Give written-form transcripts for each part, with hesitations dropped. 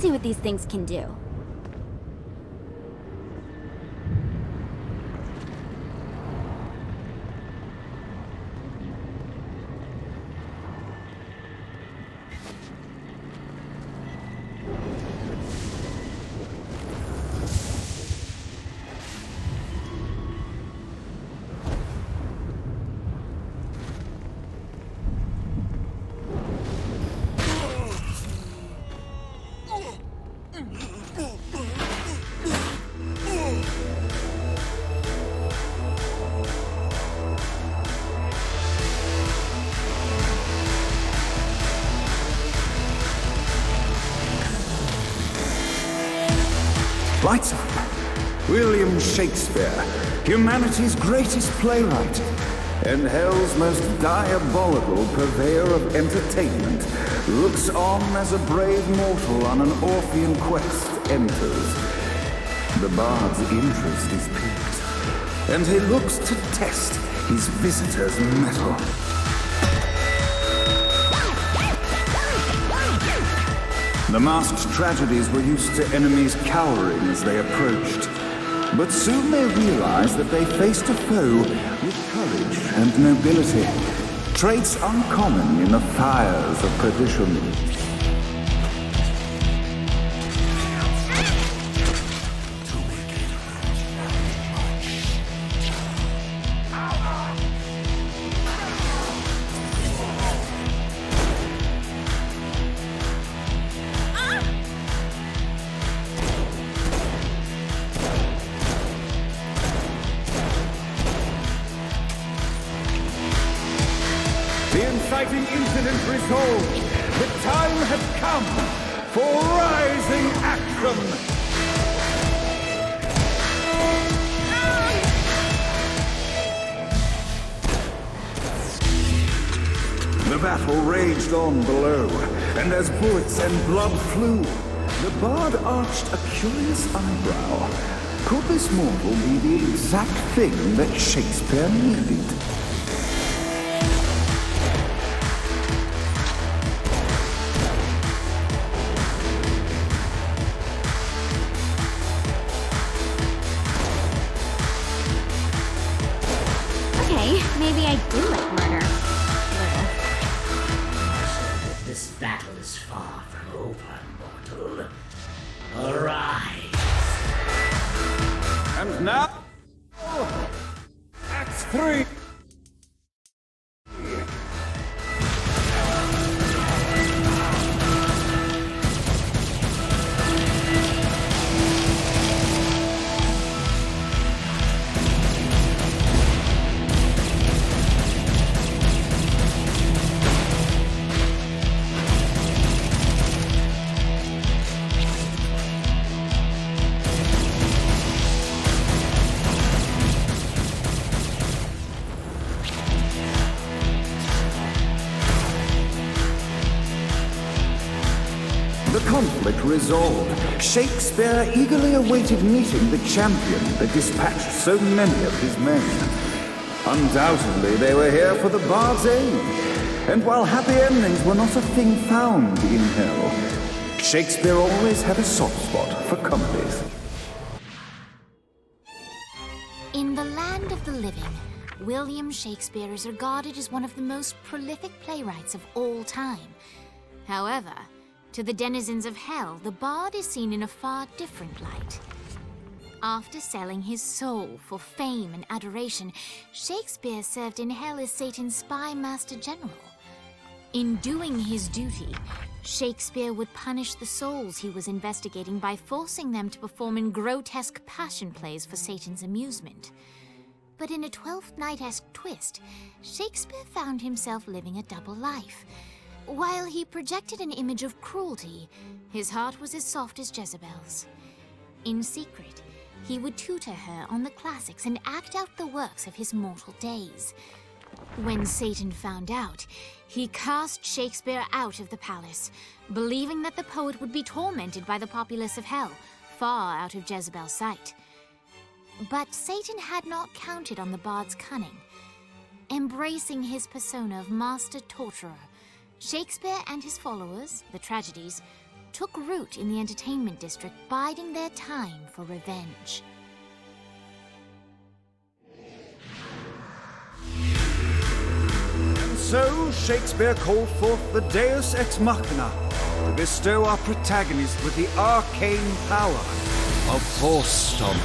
see what these things can do. Lights up. William Shakespeare, humanity's greatest playwright, and hell's most diabolical purveyor of entertainment, looks on as a brave mortal on an Orphean quest enters. The bard's interest is piqued, and he looks to test his visitor's mettle. The masked tragedies were used to enemies cowering as they approached. But soon they realized that they faced a foe with courage and nobility, traits uncommon in the fires of perdition. The inciting incident resolved. The time had come for rising action. The battle raged on below, and as bullets and blood flew, the bard arched a curious eyebrow. Could this mortal be the exact thing that Shakespeare needed? Maybe I do like murder. This battle is far from over, mortal. Arise! And now, Act 3. The conflict resolved. Shakespeare eagerly awaited meeting the champion that dispatched so many of his men. Undoubtedly, they were here for the bard's aid. And while happy endings were not a thing found in hell, Shakespeare always had a soft spot for comedies. In the land of the living, William Shakespeare is regarded as one of the most prolific playwrights of all time. However, to the denizens of hell, the bard is seen in a far different light. After selling his soul for fame and adoration, Shakespeare served in hell as Satan's spy master general. In doing his duty, Shakespeare would punish the souls he was investigating by forcing them to perform in grotesque passion plays for Satan's amusement. But in a Twelfth Night-esque twist, Shakespeare found himself living a double life. While he projected an image of cruelty, his heart was as soft as Jezebel's. In secret, he would tutor her on the classics and act out the works of his mortal days. When Satan found out, he cast Shakespeare out of the palace, believing that the poet would be tormented by the populace of hell, far out of Jezebel's sight. But Satan had not counted on the bard's cunning. Embracing his persona of master torturer, Shakespeare and his followers, the tragedies, took root in the entertainment district, biding their time for revenge. And so Shakespeare called forth the Deus Ex Machina to bestow our protagonist with the arcane power of Force Stomp.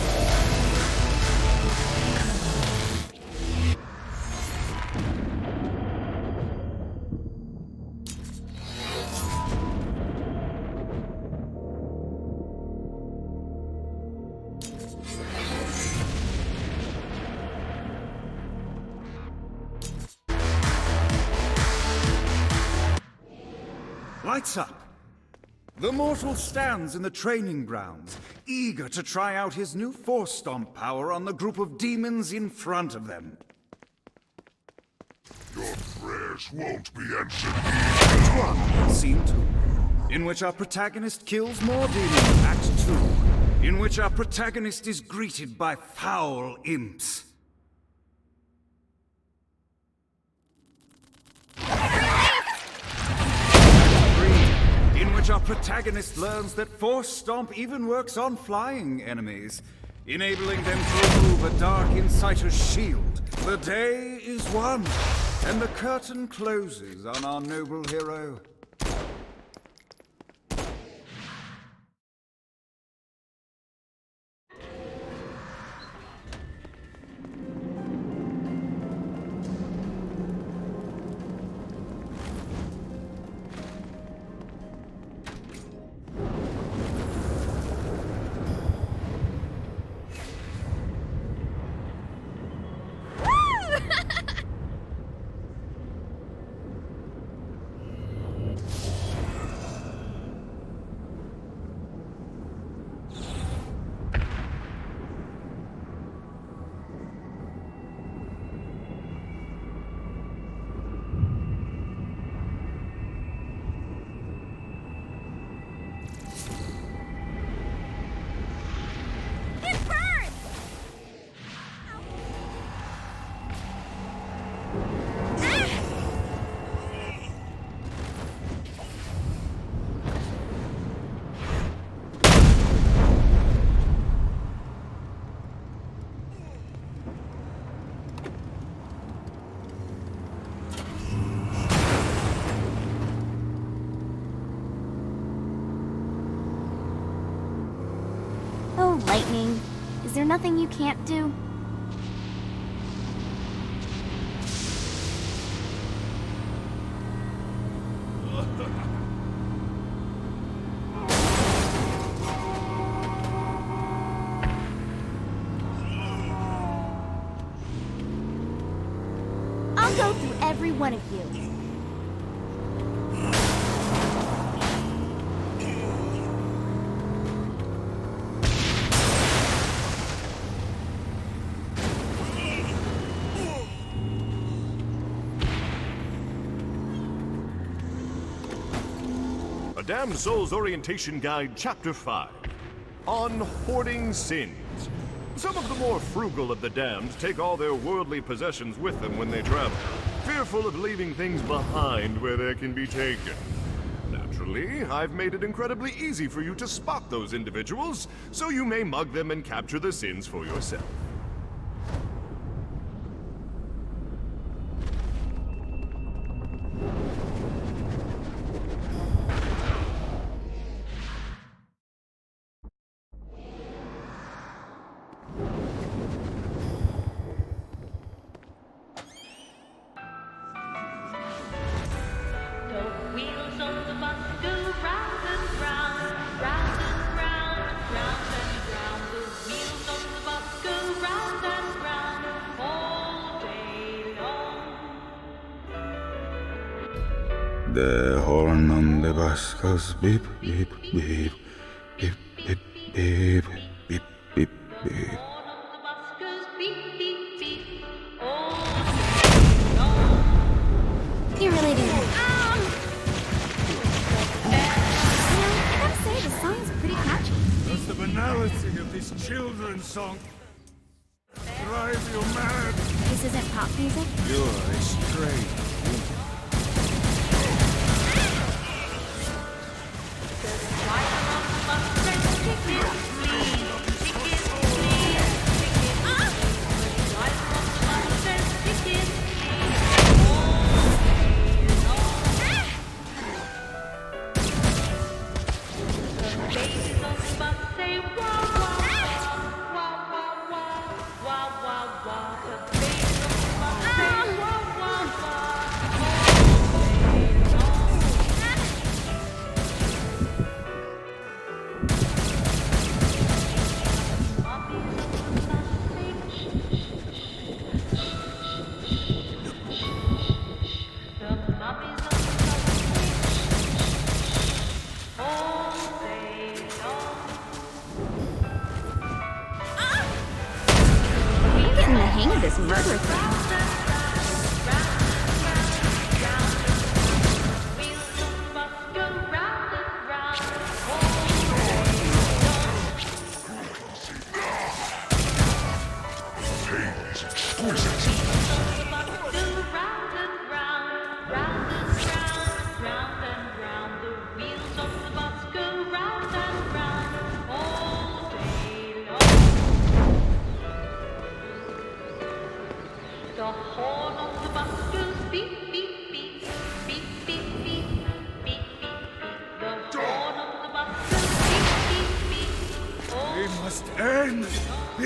Lights up. The mortal stands in the training grounds, eager to try out his new Force Stomp power on the group of demons in front of them. Your prayers won't be answered. Act 1, Scene 2, in which our protagonist kills more demons. Act 2, in which our protagonist is greeted by foul imps. In which our protagonist learns that Force Stomp even works on flying enemies, enabling them to remove a Dark Inciter's shield. The day is won, and the curtain closes on our noble hero. Oh, Lightning. Is there nothing you can't do? I'll go through every one of you. A Damned Soul's Orientation Guide, Chapter 5. On Hoarding Sins. Some of the more frugal of the damned take all their worldly possessions with them when they travel, fearful of leaving things behind where they can be taken. Naturally, I've made it incredibly easy for you to spot those individuals, so you may mug them and capture the sins for yourself. The horn on the bus goes beep, beep, beep, beep, beep, beep, beep, beep, beep. You really do. I gotta say, the song is pretty catchy. Does the banality of this children's song drive you mad? This isn't pop music? You're a strange.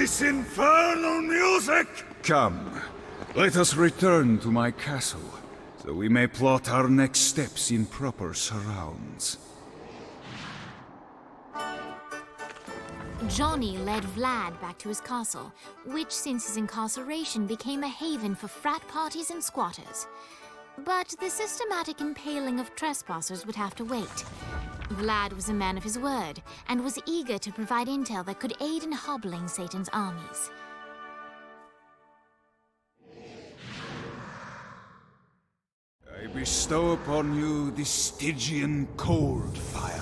this infernal music! Come, let us return to my castle, so we may plot our next steps in proper surrounds. Johnny led Vlad back to his castle, which since his incarceration became a haven for frat parties and squatters. But the systematic impaling of trespassers would have to wait. Vlad was a man of his word, and was eager to provide intel that could aid in hobbling Satan's armies. I bestow upon you the Stygian cold fire.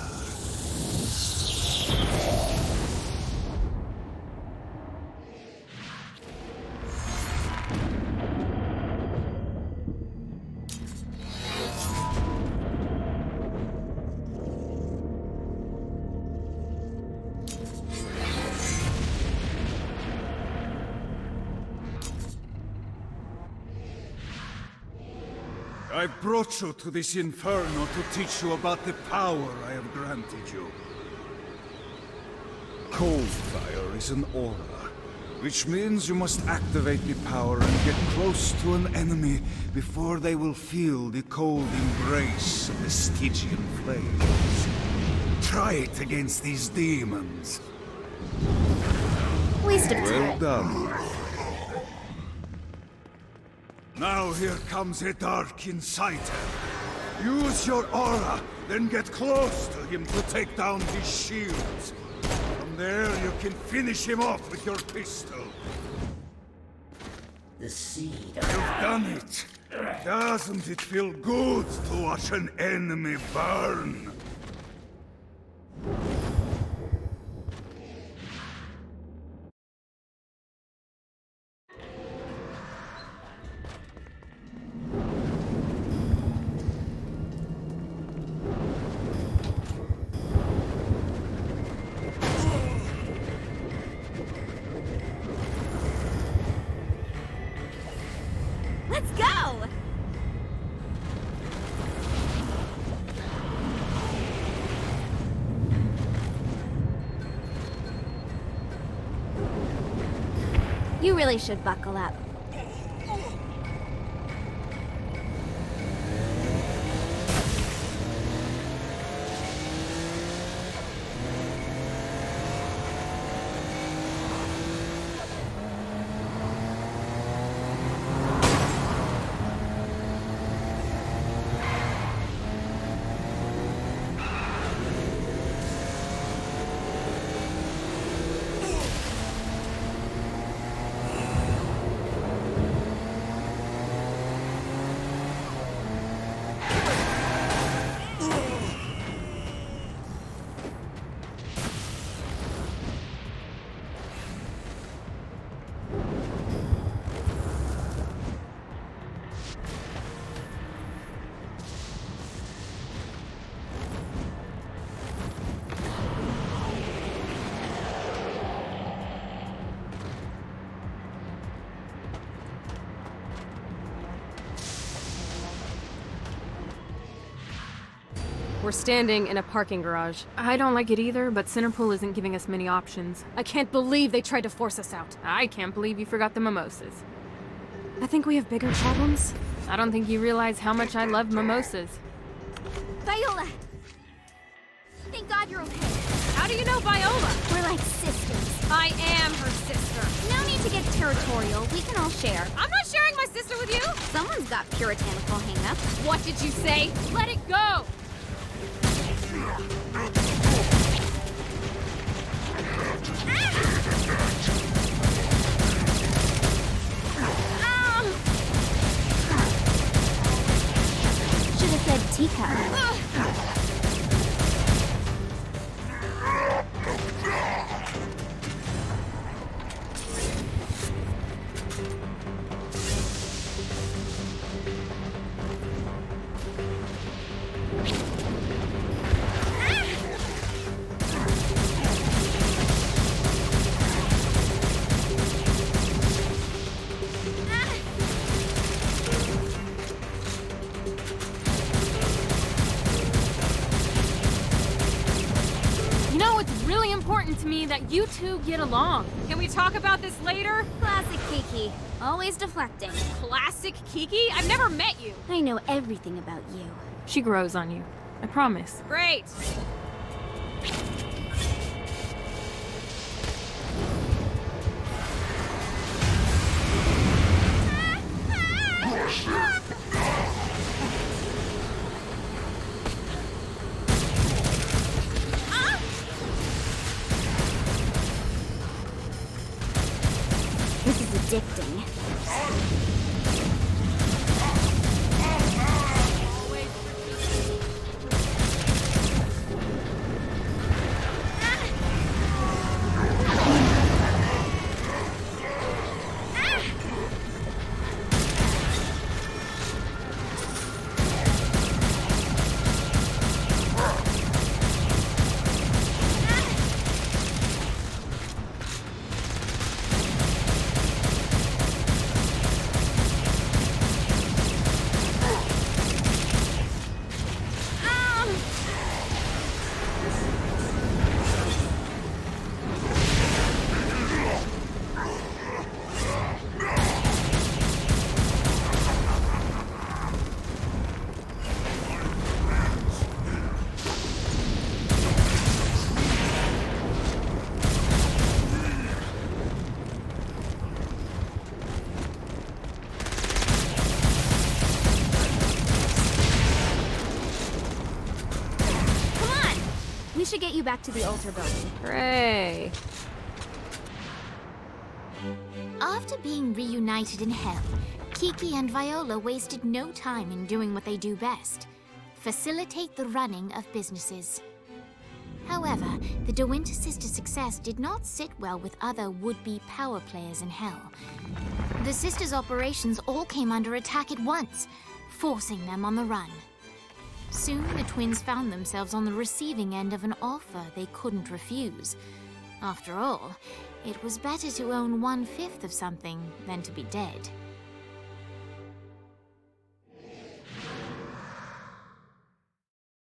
I brought you to this inferno to teach you about the power I have granted you. Cold fire is an aura, which means you must activate the power and get close to an enemy before they will feel the cold embrace of the Stygian flames. Try it against these demons. Waste of time. Well done. Now here comes a dark inciter. Use your aura, then get close to him to take down his shields. From there, you can finish him off with your pistol. The seed You've done it. Doesn't it feel good to watch an enemy burn? Let's go! You really should buckle up. We're standing in a parking garage. I don't like it either, but Centerpool isn't giving us many options. I can't believe they tried to force us out. I can't believe you forgot the mimosas. I think we have bigger problems. I don't think you realize how much I love mimosas. Viola! Thank God you're okay. How do you know Viola? We're like sisters. I am her sister. No need to get territorial. We can all share. I'm not sharing my sister with you! Someone's got puritanical hang-ups. What did you say? Let it go! Should have said teacup. gotten to me that you two get along. Can we talk about this later? Classic Kiki. Always deflecting. Classic Kiki? I've never met you. I know everything about you. She grows on you. I promise. Great. This is addicting. We should get you back to the altar building. Hooray. After being reunited in Hell, Kiki and Viola wasted no time in doing what they do best: facilitate the running of businesses. However, the De Winter sisters' success did not sit well with other would-be power players in Hell. The sisters' operations all came under attack at once, forcing them on the run. Soon, the twins found themselves on the receiving end of an offer they couldn't refuse. After all, it was better to own 1/5 of something than to be dead.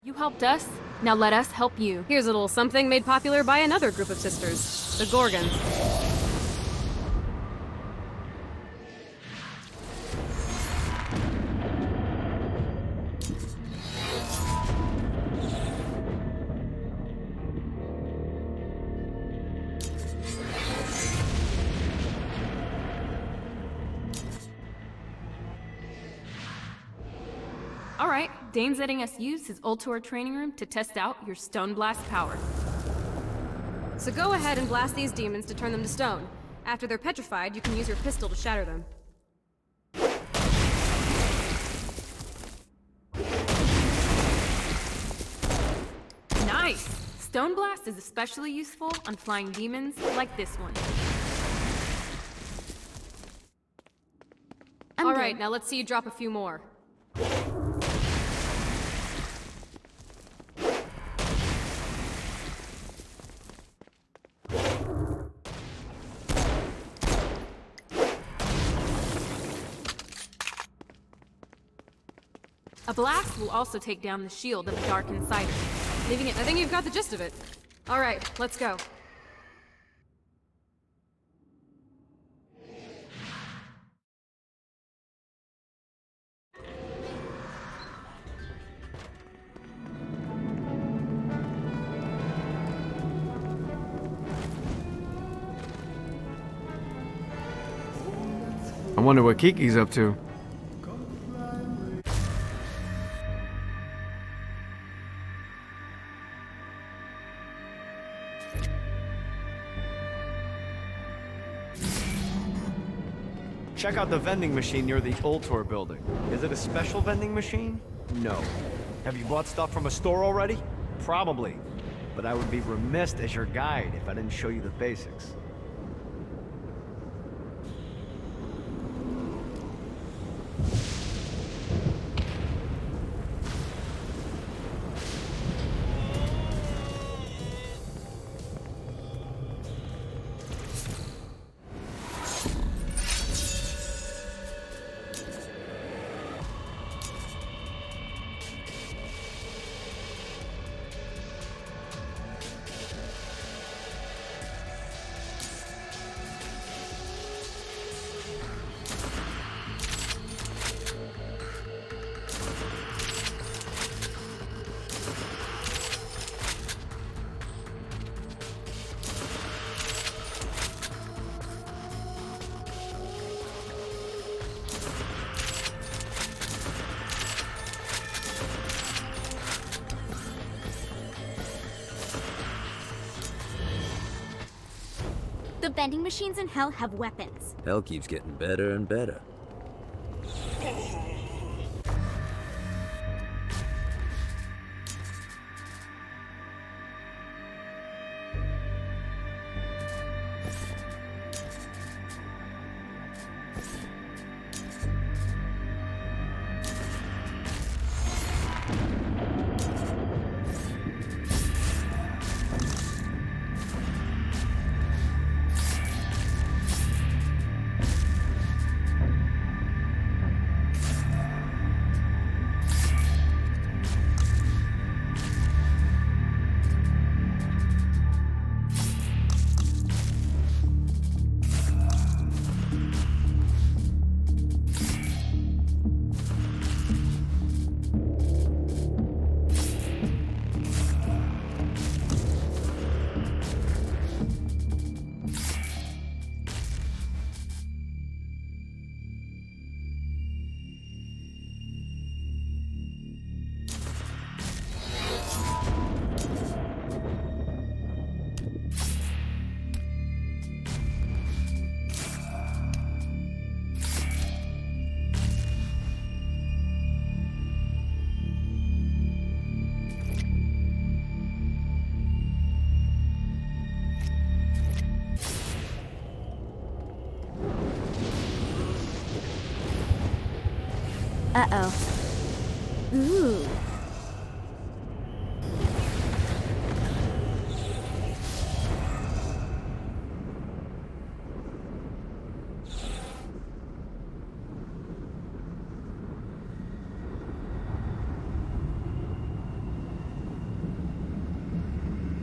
You helped us, now let us help you. Here's a little something made popular by another group of sisters, the Gorgons. Alright, Dane's letting us use his Ultor training room to test out your Stone Blast power. So go ahead and blast these demons to turn them to stone. After they're petrified, you can use your pistol to shatter them. Nice! Stone Blast is especially useful on flying demons like this one. Alright, now let's see you drop a few more. A blast will also take down the shield of the Dark Insider, leaving it. I think you've got the gist of it. Alright, let's go. I wonder what Kiki's up to. Check out the vending machine near the Ultor building. Is it a special vending machine? No. Have you bought stuff from a store already? Probably. But I would be remiss as your guide if I didn't show you the basics. vending machines in Hell have weapons. Hell keeps getting better and better. Uh-oh. Ooh.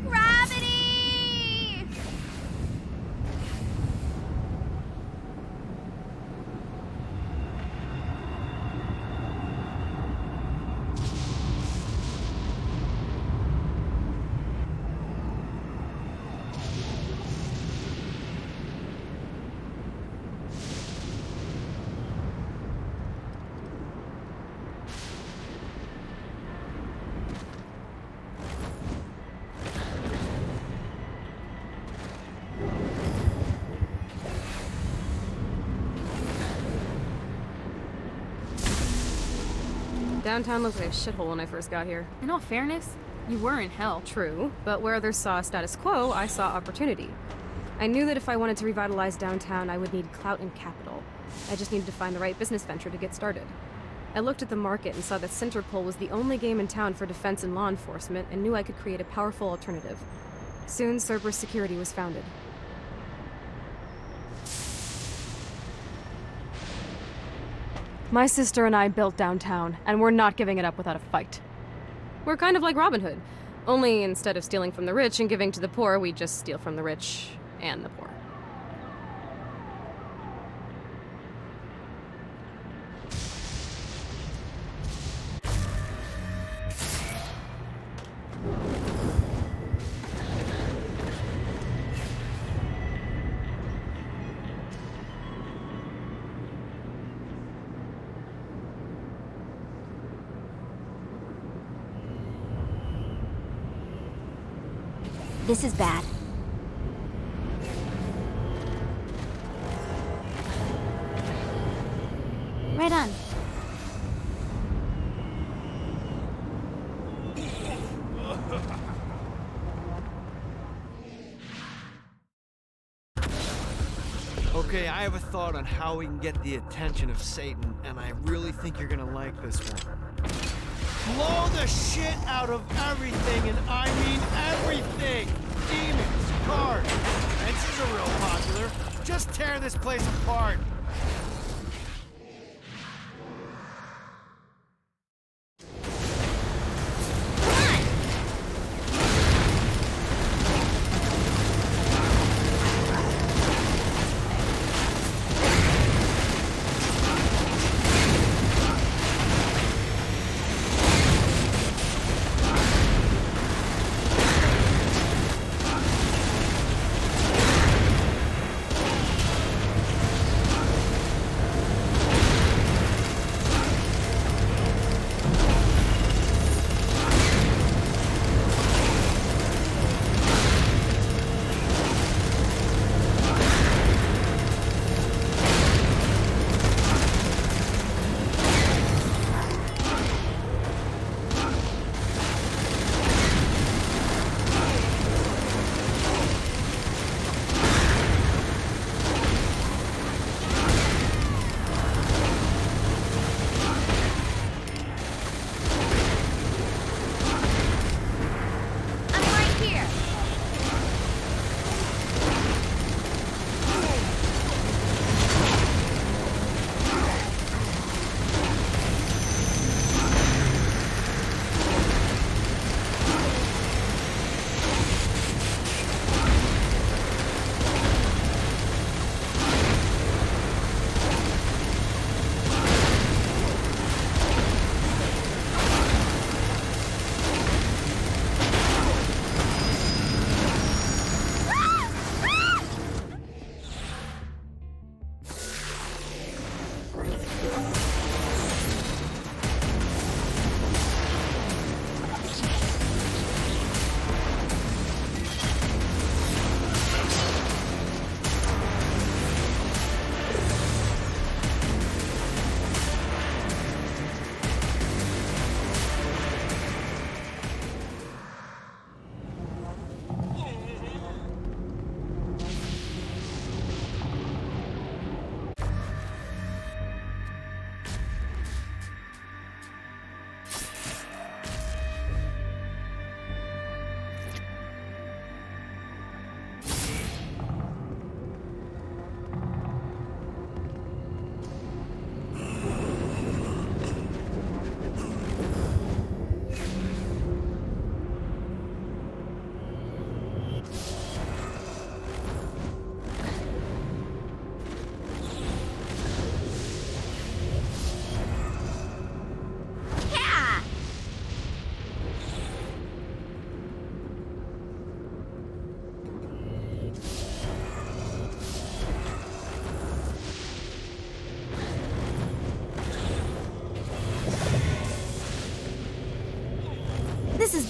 Gravity! Downtown looked like a shithole when I first got here. In all fairness, you were in Hell. True, but where others saw status quo, I saw opportunity. I knew that if I wanted to revitalize downtown, I would need clout and capital. I just needed to find the right business venture to get started. I looked at the market and saw that Centerpol was the only game in town for defense and law enforcement, and knew I could create a powerful alternative. Soon, Cerberus Security was founded. My sister and I built downtown, and we're not giving it up without a fight. We're kind of like Robin Hood, only instead of stealing from the rich and giving to the poor, we just steal from the rich and the poor. This is bad. Right on. Okay, I have a thought on how we can get the attention of Satan, and I really think you're gonna like this one. Blow the shit out of everything, and I mean everything! Demons, cars, fences are real popular. Just tear this place apart.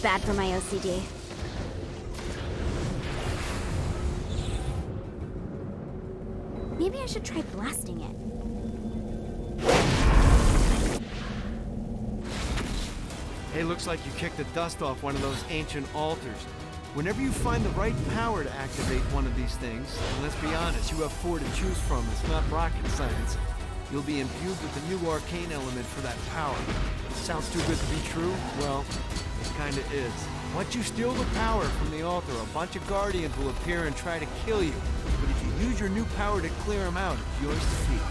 bad for my OCD. Maybe I should try blasting it. Hey, looks like you kicked the dust off one of those ancient altars. Whenever you find the right power to activate one of these things, and let's be honest, you have 4 to choose from, it's not rocket science, you'll be imbued with the new arcane element for that power. Sounds too good to be true? Well, it kinda is. Once you steal the power from the altar, a bunch of Guardians will appear and try to kill you. But if you use your new power to clear them out, it's yours to keep.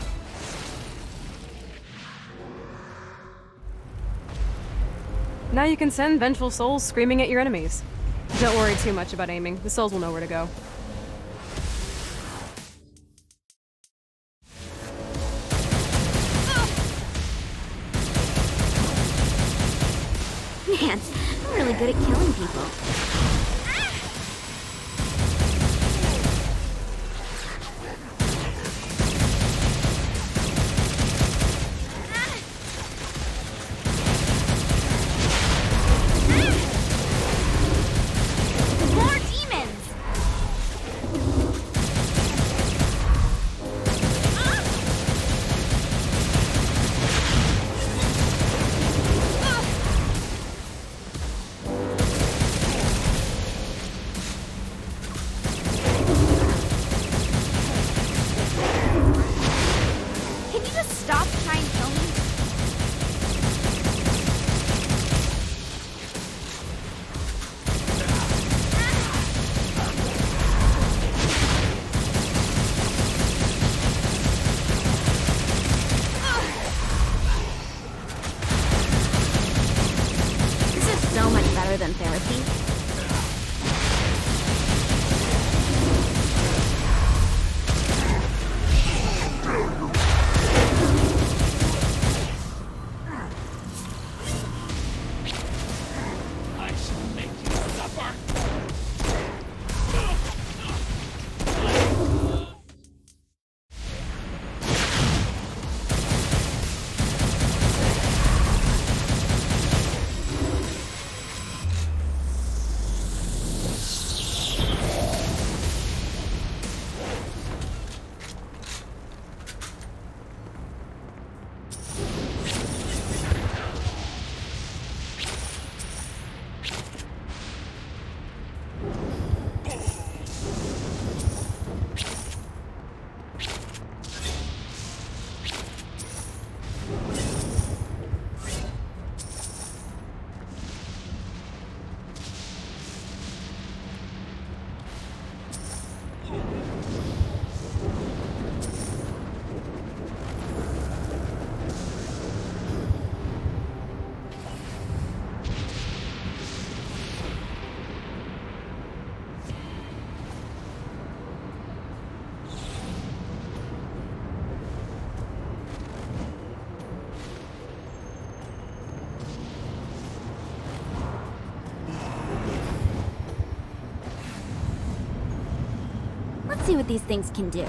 Now you can send vengeful souls screaming at your enemies. Don't worry too much about aiming. The souls will know where to go. Man, I'm really good at killing people. More demons! Can you just stop trying to kill me? This is so much better than therapy. Let's see what these things can do.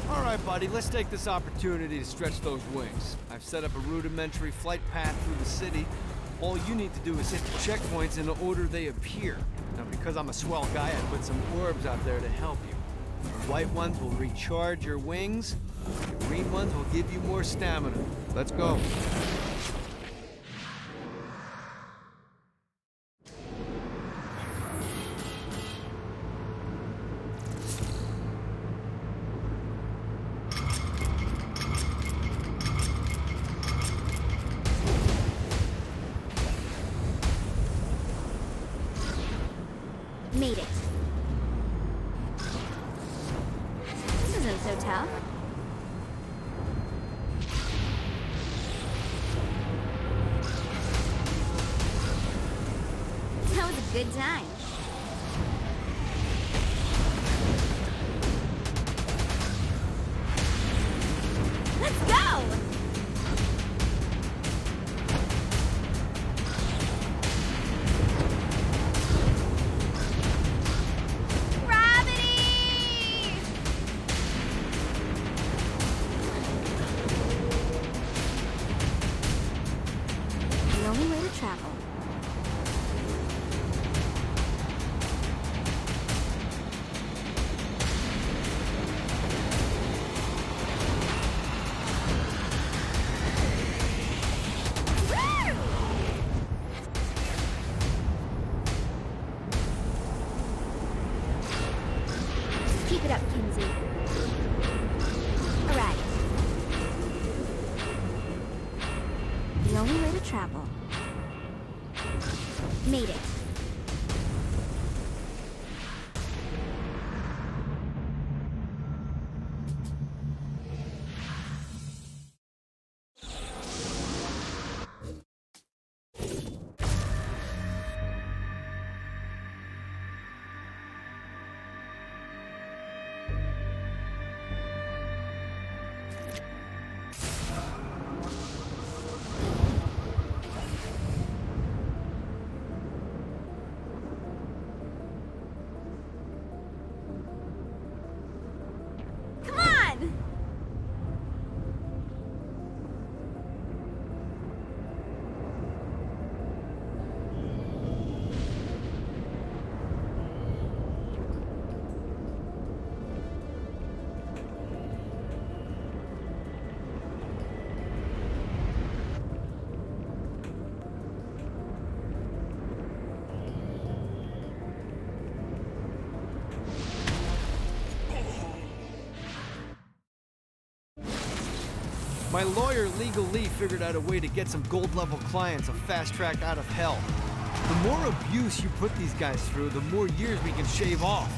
Alright, buddy, let's take this opportunity to stretch those wings. I've set up a rudimentary flight path through the city. All you need to do is hit the checkpoints in the order they appear. Now, because I'm a swell guy, I put some orbs out there to help you. The white ones will recharge your wings. The green ones will give you more stamina. Let's go. Made it. This isn't so tough. That was a good time. Let's go! travel. Keep it up, Kinsey. Alright. The only way to travel. Made it. Come on! My lawyer, Legal Lee, figured out a way to get some gold-level clients a fast track out of hell. The more abuse you put these guys through, the more years we can shave off.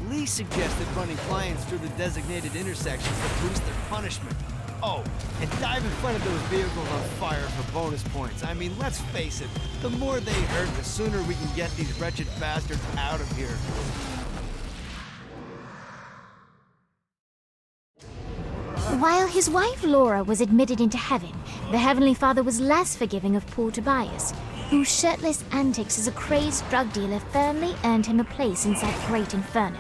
Lee suggested running clients through the designated intersections to boost their punishment. Oh, and dive in front of those vehicles on fire for bonus points. I mean, let's face it, the more they hurt, the sooner we can get these wretched bastards out of here. While his wife Laura was admitted into heaven, the Heavenly Father was less forgiving of poor Tobias, whose shirtless antics as a crazed drug dealer firmly earned him a place inside the Great Inferno.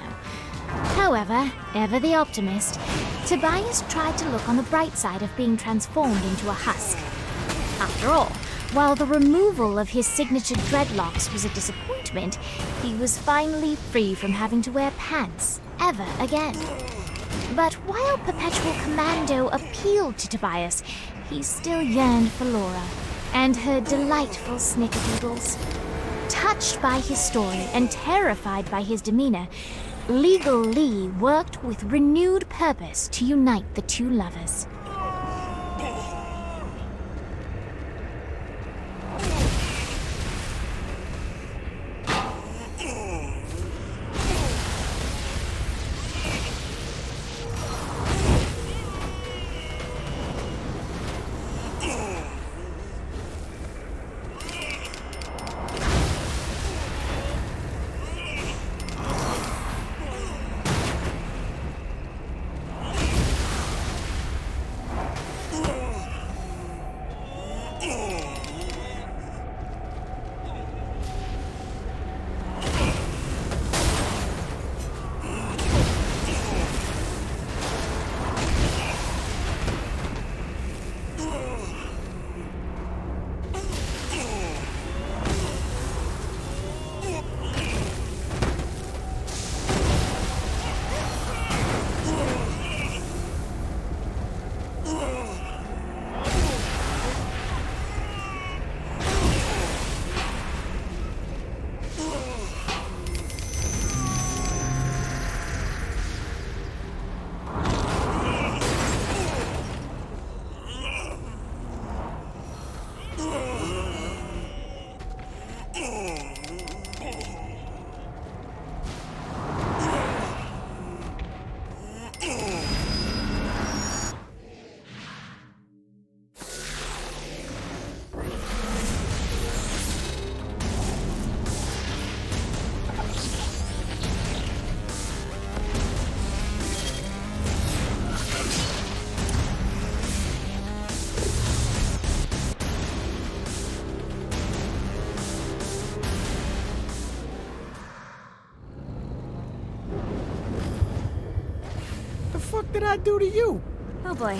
However, ever the optimist, Tobias tried to look on the bright side of being transformed into a husk. After all, while the removal of his signature dreadlocks was a disappointment, he was finally free from having to wear pants ever again. But while Perpetual Commando appealed to Tobias, he still yearned for Laura and her delightful snickerdoodles. Touched by his story and terrified by his demeanor, Legal Lee worked with renewed purpose to unite the two lovers. What did I do to you? Oh boy.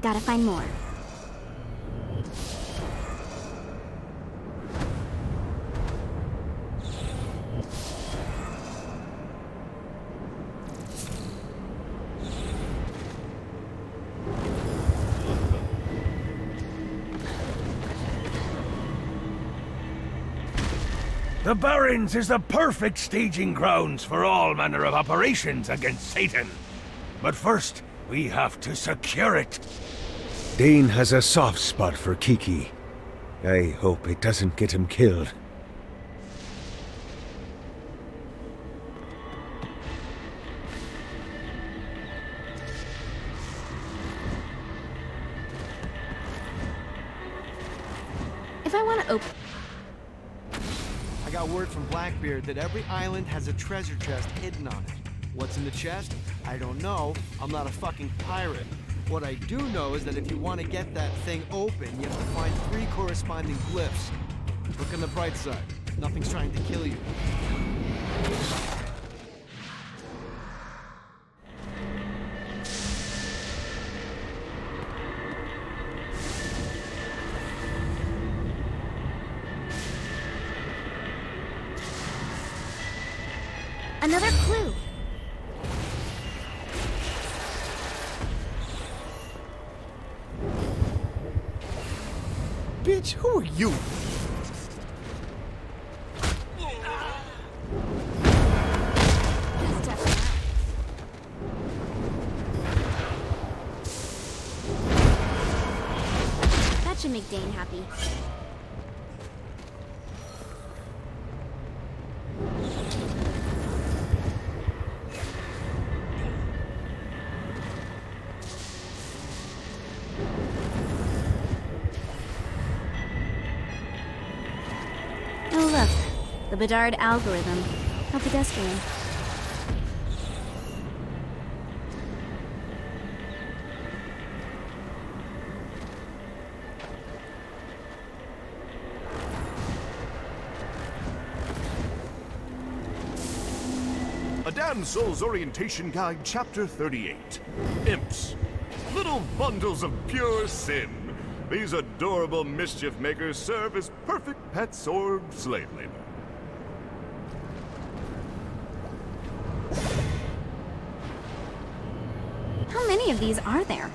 gotta find more. The Barrens is the perfect staging grounds for all manner of operations against Satan. But first, we have to secure it. Dane has a soft spot for Kiki. I hope it doesn't get him killed. If I want to open... I got word from Blackbeard that every island has a treasure chest hidden on it. What's in the chest? I don't know. I'm not a fucking pirate. What I do know is that if you want to get that thing open, you have to find 3 corresponding glyphs. Look on the bright side. Nothing's trying to kill you. Another clue. Bitch, who are you? That should make Dane happy. Oh look, the Bedard algorithm. How pedestrian. A Damned Soul's Orientation Guide, Chapter 38. Imps. Little bundles of pure sin. These adorable mischief makers serve as perfect pets or slave labor. How many of these are there?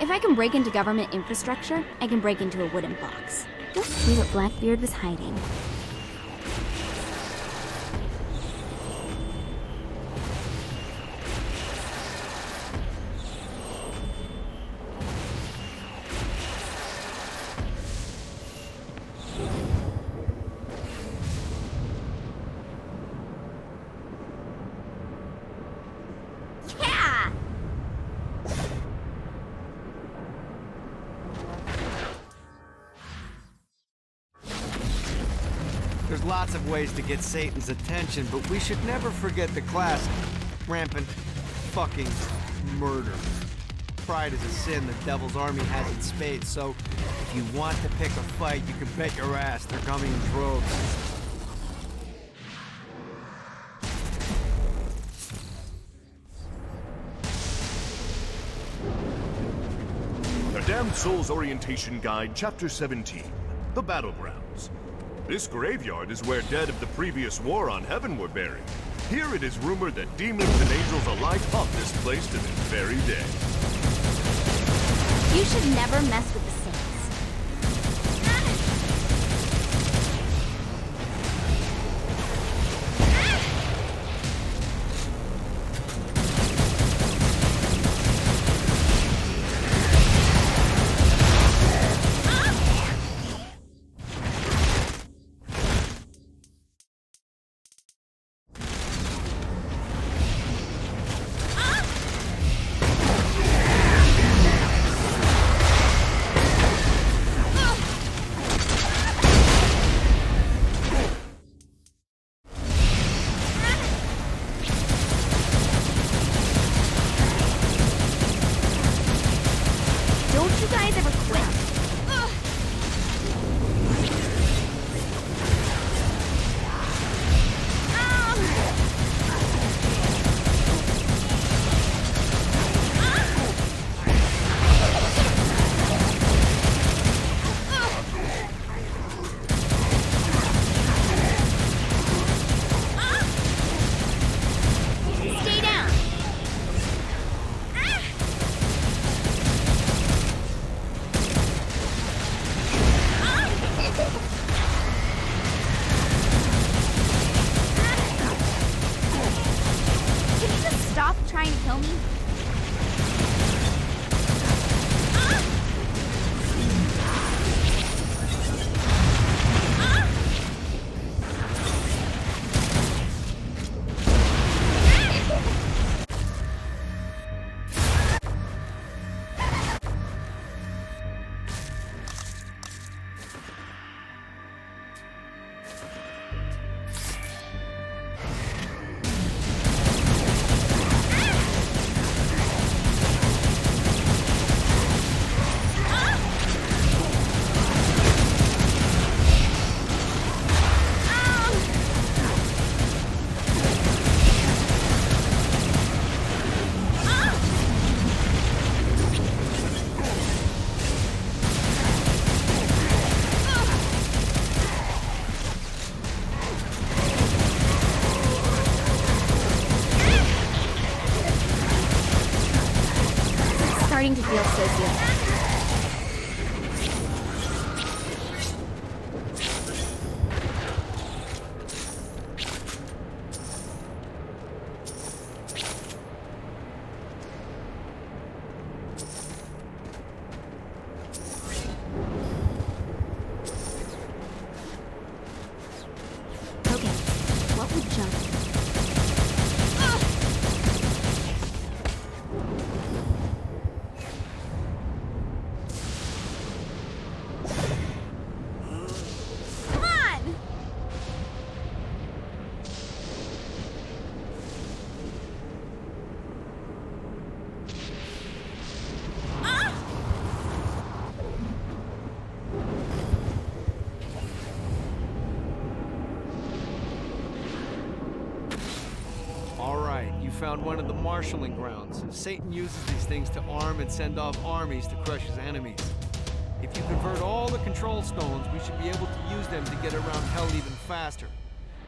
If I can break into government infrastructure, I can break into a wooden box. Let's see what Blackbeard was hiding. Yeah! There's lots of ways to get Satan's attention, but we should never forget the classic. Rampant fucking murder. Pride is a sin the Devil's Army has in spades, so if you want to pick a fight, you can bet your ass they're coming in droves. The Damned Soul's Orientation Guide, Chapter 17. The Battlegrounds. This graveyard is where dead of the previous war on Heaven were buried. Here it is rumored that demons and angels alike haunt this place to this very day. You should never mess with the saints. Don't you guys ever quit? Stay down. Can you just stop trying to kill me? Starting to feel sociopathic. Okay, what would jump? Come on! Alright, you found one of the marshalling grounds. Satan uses these things to arm and send off armies to crush his enemies. If you convert all the control stones, we should be able to use them to get around hell even faster.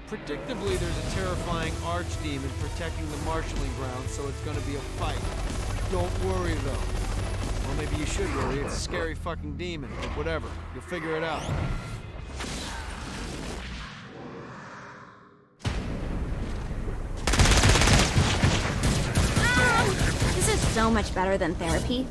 Predictably, there's a terrifying archdemon protecting the marshalling grounds, so it's gonna be a fight. Don't worry, though. Well, maybe you should worry. It's a scary fucking demon, but whatever. You'll figure it out. This is so much better than therapy.